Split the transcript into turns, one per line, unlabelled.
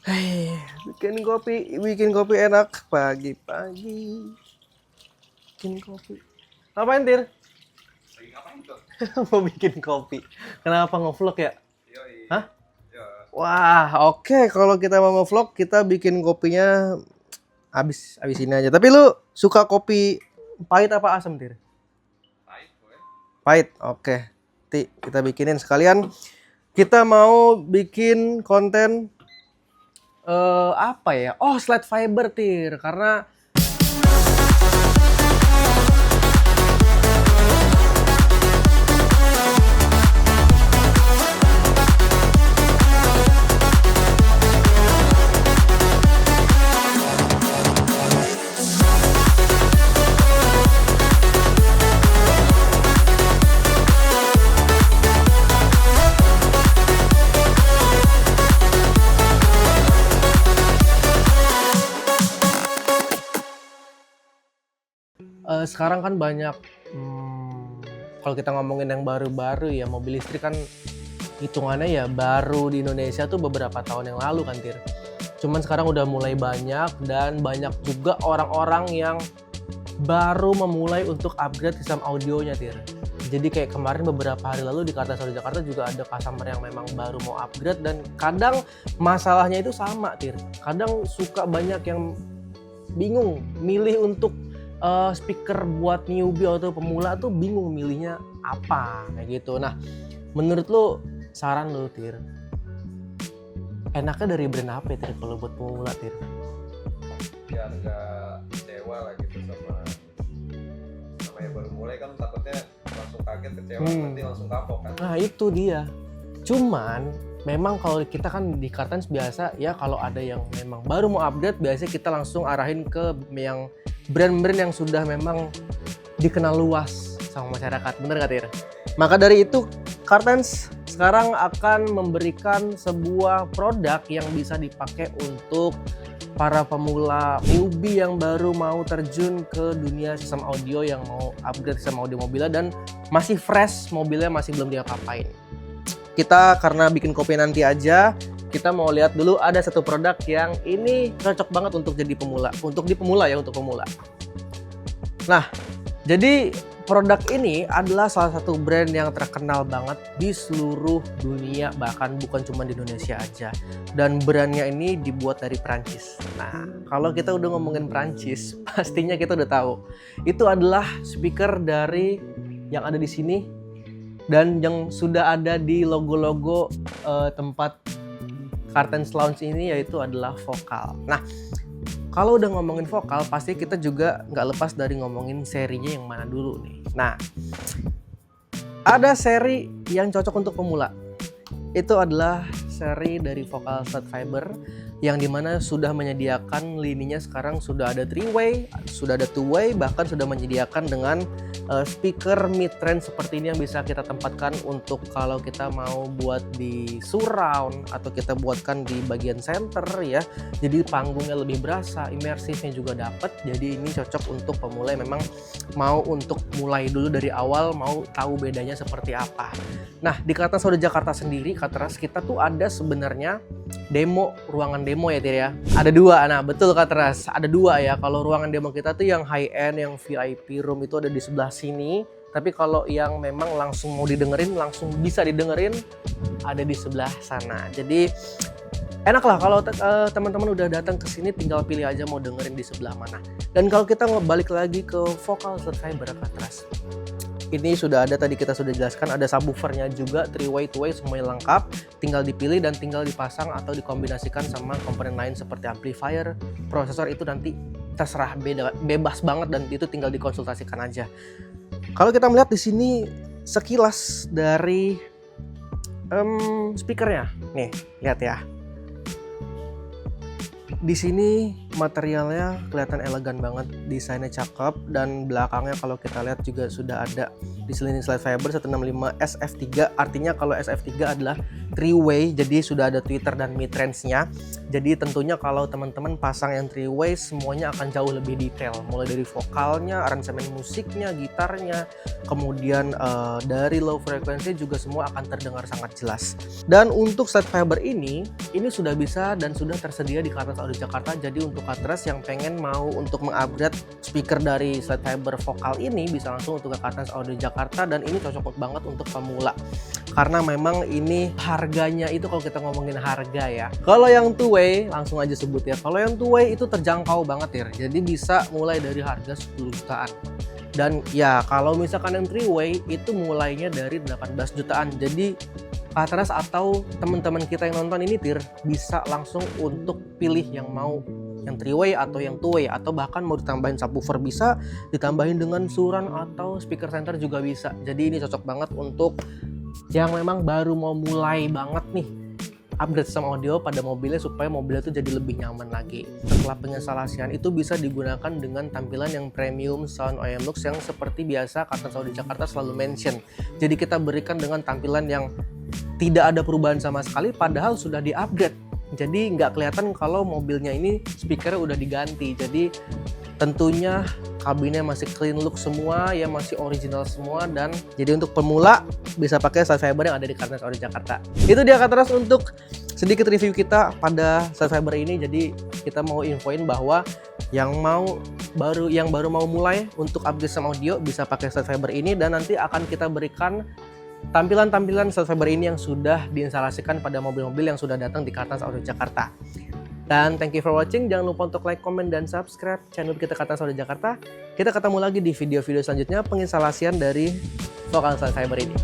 Hei, bikin kopi enak pagi-pagi. Bikin kopi. Ngapain, Tir?
Lagi ngapain tuh?
Mau bikin kopi. Kenapa nge-vlog ya?
Yoi.
Hah?
Ya.
Wah, oke. Kalau kita mau nge-vlog, kita bikin kopinya abis ini aja. Tapi lu suka kopi pahit apa asam, Tir?
Pahit, gue.
Pahit. Oke. Kita bikinin sekalian. Kita mau bikin konten apa ya? Oh, slide fiber, Tir. Karena sekarang kan banyak kalau kita ngomongin yang baru-baru ya, mobil listrik kan hitungannya ya baru di Indonesia tuh beberapa tahun yang lalu kan, Tir. Cuman sekarang udah mulai banyak dan banyak juga orang-orang yang baru memulai untuk upgrade sistem audionya, Tir. Jadi kayak kemarin beberapa hari lalu di Karta Solo Jakarta juga ada customer yang memang baru mau upgrade, dan kadang masalahnya itu sama, Tir. Kadang suka banyak yang bingung milih untuk speaker buat newbie atau pemula tuh bingung milihnya apa kayak gitu. Nah, menurut lo, saran lo, Tir, enaknya dari brand apa ya, Tir, kalau buat pemula, Tir?
Biar nggak kecewa lah gitu sama yang baru mulai, kan takutnya langsung kaget kecewa, nanti langsung kapok kan.
Nah, itu dia. Cuman memang kalau kita kan di Kartens biasa ya, kalau ada yang memang baru mau upgrade biasanya kita langsung arahin ke yang brand-brand yang sudah memang dikenal luas sama masyarakat. Bener gak, Tir? Maka dari itu Kartens sekarang akan memberikan sebuah produk yang bisa dipakai untuk para pemula newbie yang baru mau terjun ke dunia sistem audio, yang mau upgrade sistem audio mobilnya dan masih fresh mobilnya, masih belum diapa-apain. Kita karena bikin kopi nanti aja, kita mau lihat dulu ada satu produk yang ini cocok banget untuk jadi pemula, untuk pemula. Nah, jadi produk ini adalah salah satu brand yang terkenal banget di seluruh dunia, bahkan bukan cuma di Indonesia aja. Dan brandnya ini dibuat dari Prancis. Nah, kalau kita udah ngomongin Prancis, pastinya kita udah tahu itu adalah speaker dari yang ada di sini dan yang sudah ada di logo-logo tempat Kartens Lounge ini, yaitu adalah vokal. Nah, kalau udah ngomongin vokal, pasti kita juga nggak lepas dari ngomongin serinya yang mana dulu nih. Nah, ada seri yang cocok untuk pemula. Itu adalah seri dari vokal slide fiber, yang dimana sudah menyediakan lininya sekarang sudah ada 3-way, sudah ada 2-way, bahkan sudah menyediakan dengan speaker mid-range seperti ini yang bisa kita tempatkan untuk kalau kita mau buat di surround atau kita buatkan di bagian center ya. Jadi panggungnya lebih berasa, imersifnya juga dapat. Jadi ini cocok untuk pemula yang memang mau untuk mulai dulu dari awal, mau tahu bedanya seperti apa. Nah, di Kartens Solo Jakarta sendiri, Katras, kita tuh ada sebenarnya ruangan demo ya, Tir ya. Ada dua. Nah, betul, Katras, ada dua ya. Kalau ruangan demo kita tuh yang high end, yang VIP room itu ada di sebelah sini. Tapi kalau yang memang langsung mau didengerin, langsung bisa didengerin, ada di sebelah sana. Jadi enak lah kalau teman-teman udah datang ke sini, tinggal pilih aja mau dengerin di sebelah mana. Dan kalau kita balik lagi ke vokal slide fiber, Katras, ini sudah ada, tadi kita sudah jelaskan, ada subwoofernya juga, 3-way, 2-way, semuanya lengkap. Tinggal dipilih dan tinggal dipasang atau dikombinasikan sama komponen lain seperti amplifier, prosesor, itu nanti terserah, bebas banget, dan itu tinggal dikonsultasikan aja. Kalau kita melihat di sini sekilas dari speakernya, nih lihat ya. Di sini materialnya kelihatan elegan banget, desainnya cakep, dan belakangnya kalau kita lihat juga sudah ada diselilingi slide fiber 165 SF3. Artinya kalau SF3 adalah 3-way, jadi sudah ada tweeter dan mid-range-nya. Jadi tentunya kalau teman-teman pasang yang 3-way semuanya akan jauh lebih detail, mulai dari vokalnya, aransemen musiknya, gitarnya, kemudian dari low frequency juga semua akan terdengar sangat jelas. Dan untuk slide fiber ini sudah bisa dan sudah tersedia di Kartans Audio Jakarta. Jadi untuk Kartans yang pengen mau untuk mengupgrade speaker dari slide fiber vokal ini bisa langsung untuk ke Kartans Audio Jakarta, dan ini cocok banget untuk pemula. Karena memang ini harganya itu, kalau kita ngomongin harga ya, kalau yang 2-way langsung aja sebut ya, kalau yang 2-way itu terjangkau banget ya, jadi bisa mulai dari harga 10 jutaan. Dan ya kalau misalkan yang 3-way itu mulainya dari 18 jutaan. Jadi Kartans atau teman-teman kita yang nonton ini bisa langsung untuk pilih yang mau yang 3-way atau yang 2-way, atau bahkan mau ditambahin subwoofer bisa, ditambahin dengan suran atau speaker center juga bisa. Jadi ini cocok banget untuk yang memang baru mau mulai banget nih upgrade sistem audio pada mobilnya, supaya mobilnya itu jadi lebih nyaman lagi. Setelah penginstalasian itu bisa digunakan dengan tampilan yang premium sound OEM Lux yang seperti biasa Kartans Audio Jakarta selalu mention. Jadi kita berikan dengan tampilan yang tidak ada perubahan sama sekali, padahal sudah di-upgrade. Jadi nggak kelihatan kalau mobilnya ini speakernya udah diganti. Jadi tentunya kabinnya masih clean look semua ya, masih original semua. Dan jadi untuk pemula bisa pakai slide fiber yang ada di Kartans Audio Jakarta. Itu dia Kartans untuk sedikit review kita pada slide fiber ini. Jadi kita mau infoin bahwa yang baru mau mulai untuk upgrade sistem audio bisa pakai slide fiber ini, dan nanti akan kita berikan tampilan-tampilan slide fiber ini yang sudah diinstalasikan pada mobil-mobil yang sudah datang di Kartans Audio Jakarta. Dan thank you for watching. Jangan lupa untuk like, comment, dan subscribe channel kita Kartans Audio Jakarta. Kita ketemu lagi di video-video selanjutnya penginstalasian dari vokal slide fiber ini.